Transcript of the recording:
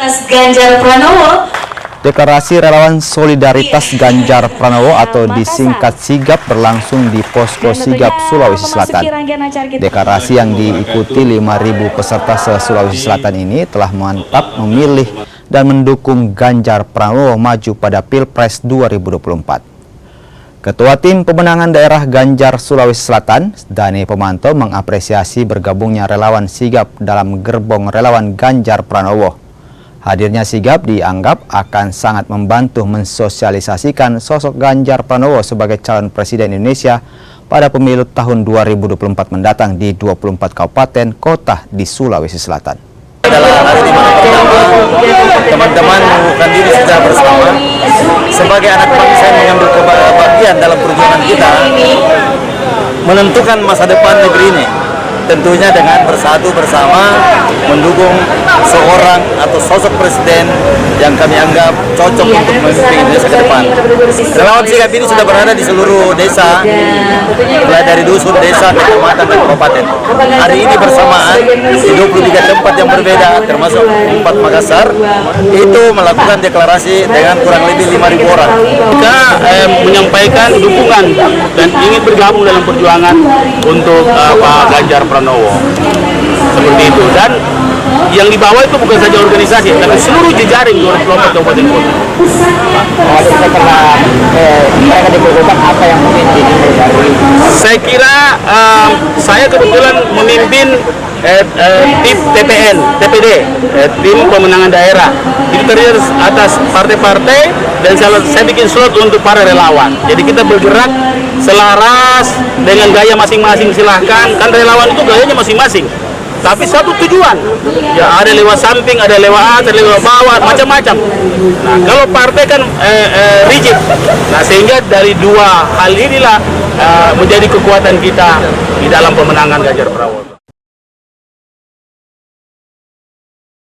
Ganjar Pranowo. Deklarasi relawan solidaritas Ganjar Pranowo atau disingkat Sigap berlangsung di Posko Sigap, Sulawesi Selatan. Deklarasi yang diikuti 5.000 peserta se-Sulawesi Selatan ini telah mantap memilih dan mendukung Ganjar Pranowo maju pada Pilpres 2024. Ketua Tim Pemenangan Daerah Ganjar Sulawesi Selatan, Dani Pemanto, mengapresiasi bergabungnya relawan Sigap dalam gerbong relawan Ganjar Pranowo. Hadirnya Sigap dianggap akan sangat membantu mensosialisasikan sosok Ganjar Pranowo sebagai calon presiden Indonesia pada pemilu tahun 2024 mendatang di 24 kabupaten kota di Sulawesi Selatan. Dalam hari di mana teman-teman mengukuhkan diri sudah bersama sebagai anak bangsa yang mengambil bagian dalam perjuangan kita menentukan masa depan negeri ini, tentunya dengan bersatu bersama mendukung seorang atau sosok presiden yang kami anggap cocok untuk memimpin Indonesia ke depan. Relawan Sigap ini sudah berada di seluruh desa, mulai dari dusun, desa, kecamatan, dan kabupaten. Hari ini bersamaan di 23 tempat yang berbeda, termasuk 4 Makassar, itu melakukan deklarasi dengan kurang lebih 5.000 orang. Kita menyampaikan dukungan dan ingin bergabung dalam perjuangan untuk Pak Ganjar Pranowo. Seperti itu, dan yang dibawa itu bukan saja organisasi, tapi seluruh jejaring 24 kabupaten kota. Mereka dibutuhkan apa yang mungkin diinginkan dari? Saya kira saya kebetulan memimpin tim TPN, TPD, tim pemenangan daerah. Itu terdiri atas partai-partai dan saya bikin slot untuk para relawan. Jadi kita bergerak selaras dengan gaya masing-masing, silahkan. Kan relawan itu gayanya masing-masing, tapi satu tujuan. Ya, ada lewat samping, ada lewat atas, lewat bawah, macam-macam. Nah, kalau partai kan rigid. Nah, sehingga dari dua hal inilah menjadi kekuatan kita di dalam pemenangan Ganjar Pranowo.